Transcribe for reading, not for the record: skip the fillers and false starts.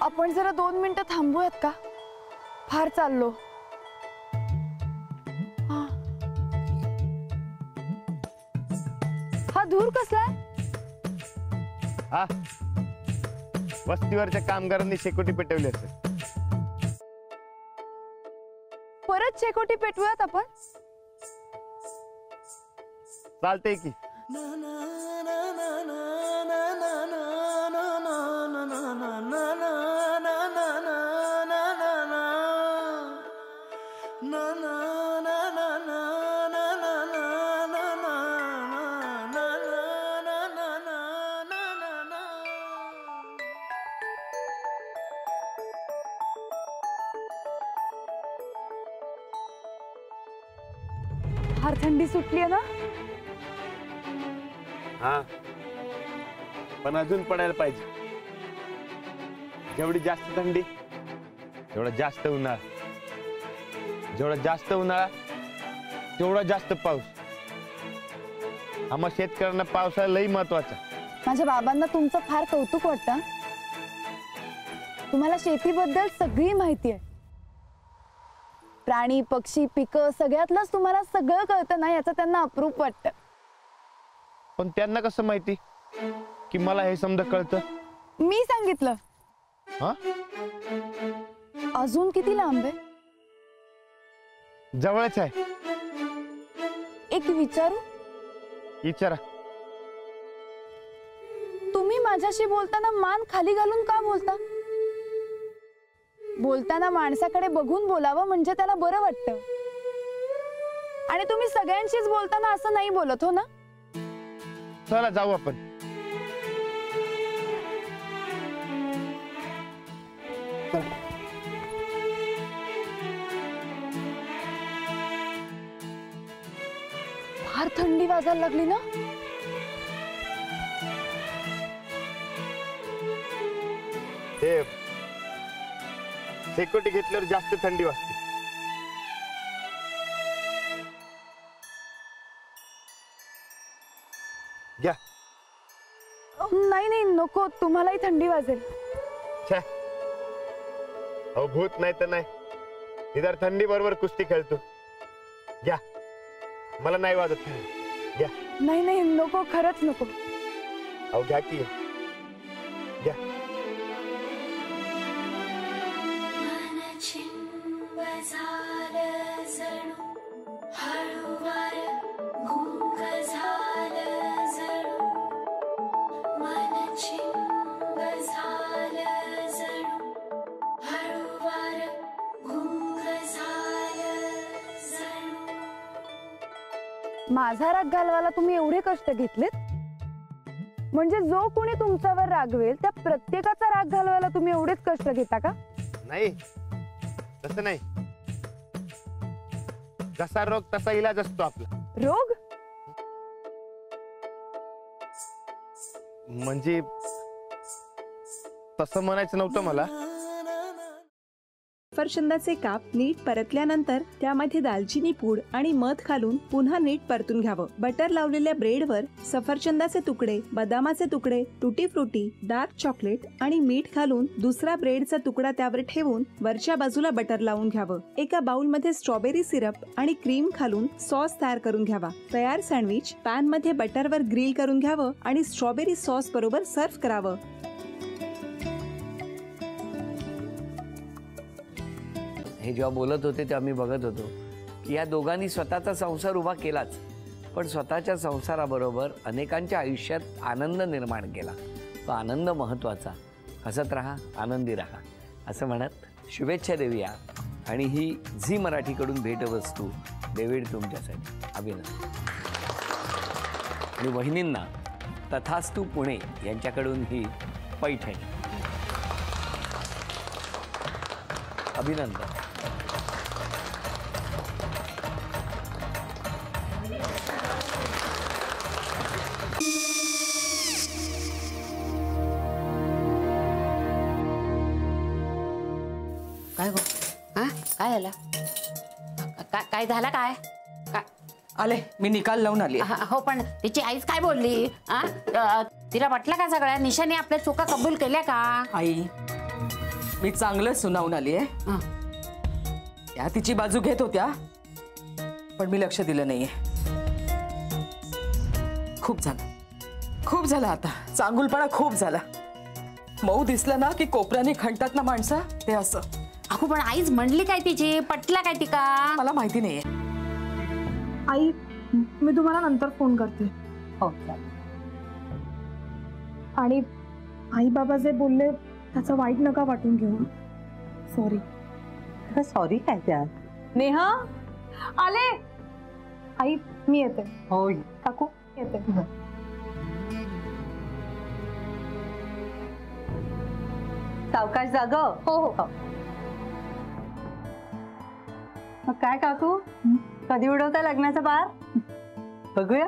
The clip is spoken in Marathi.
आपण जरा 2 मिनिटं थांबूयात का? फार चाललो. हा धूर कसला? हा वस्तीवरच्या कामगारांनी शेकोटी पेटवली असेल. परत शेकोटी पेटवूयात आपण. चालतंय की. फार थंडी सुटली आहे ना? हा पण अजून पडायला पाहिजे. जेवढी जास्त थंडी तेवढा जास्त उन्हाळा, जेवढा जास्त उन्हाळा तेवढा जास्त पाऊस. आम्हा शेतकऱ्यांना पावसाळा लई महत्वाचा. माझ्या बाबांना तुमचं फार कौतुक वाटतं. तुम्हाला शेतीबद्दल सगळी माहिती आहे. प्राणी पक्षी पिकं सगळ्यातलंच तुम्हाला सगळं कळतं ना, याचं त्यांना अप्रूप वाटतं. पण त्यांना कसं माहिती की मला हे समजा कळतं? मी सांगितलं. हा अजून किती लांब आहे? जवळच आहे. एक विचारू? विचारा. तुम्ही माझ्याशी बोलताना मान खाली घालून का बोलता? बोलताना माणसाकडे बघून बोलावं म्हणजे त्याला बरं वाटतं. आणि तुम्ही सगळ्यांशीच बोलताना असं नाही बोलत हो ना? चला जाऊ आपण. फार थंडी वाजायला लागली ना? हे शेकोटी घेतल्यावर जास्त थंडी वाजते. घ्या. नाही नाही नको, तुम्हालाही थंडी वाजेल. छे अहो भूत नाही तर नाही, इधर थंडी बरोबर कुस्ती खेळतो. घ्या. मला नाही वाजत. घ्या. नाही नाही नको, खरंच नको. अहो घ्या की. घ्या. माझा राग घालवायला तुम्ही एवढे कष्ट घेतलेत? म्हणजे जो कोणी तुमच्यावर रागवेल त्या प्रत्येकाचा राग घालवायला तुम्ही एवढेच कष्ट घेता का? नाही तसं नाही. जसा रोग तसा इलाज असतो आपला. रोग म्हणजे तसं म्हणायचं नव्हतं मला. सफरचंदाचे काप नीट परतल्यानंतर त्यामध्ये दालचिनी पूड आणि मध घालून पुन्हा नीट परतून घ्यावं. बटर लावलेल्या ब्रेडवर सफरचंदाचे तुकडे, बदामाचे तुकडे, टुटी फ्रुटी, डार्क चॉकलेट आणि मीठ घालून दुसरा ब्रेडचा तुकडा त्यावर ठेवून वरच्या बाजूला बटर लावून घ्यावं. एका बाउलमध्ये स्ट्रॉबेरी सिरप आणि क्रीम घालून सॉस तयार करून घ्यावा. तयार सँडविच पॅन मध्ये बटरवर ग्रिल करून घ्यावं आणि स्ट्रॉबेरी सॉस बरोबर सर्व्ह करावं. हे जेव्हा बोलत होते तेव्हा मी बघत होतो की या दोघांनी स्वतःचा संसार उभा केलाच, पण स्वतःच्या संसाराबरोबर अनेकांच्या आयुष्यात आनंद निर्माण केला. तो आनंद महत्त्वाचा. हसत राहा, आनंदी राहा असं म्हणत शुभेच्छा देऊया. आणि ही झी मराठीकडून भेटवस्तू डेव्हिड तुमच्यासाठी. अभिनंदन. आणि वहिनींना तथास्तू पुणे यांच्याकडून ही पैठणी. अभिनंदन. काय गो? हा काय झालं? काय झालं? काय आले मी निकाल लावून आली. हो पण तिची आईच काय बोलली? तिला वाटलं का सगळ्या निशाने आपल्या चुका कबूल केल्या का? आई मी चांगलं सुनावून आली आहे. हं. त्या तिची बाजू घेत होत्या पण मी लक्ष दिलं नाहीये. खूप झालं आता. चांगुलपणा खूप झाला. मऊ दिसलं ना की कोपऱ्याने खणतात ना माणसं, ते असं. अगो पण आईच म्हणली काय तिची, पटला काय ती का? मला माहिती नाहीये. आई मी तुम्हाला नंतर फोन करते. हो आणि आई बाबा जे बोलले त्याचं वाईट नका वाटून घेऊ. सॉरी. सॉरी काय त्यात? नेहा आले. आई मी येते. होय. काकू येते. सावकाश जाग. हो हो. मग काय काकू, कधी उडवता लग्नाचा बार? बघूया.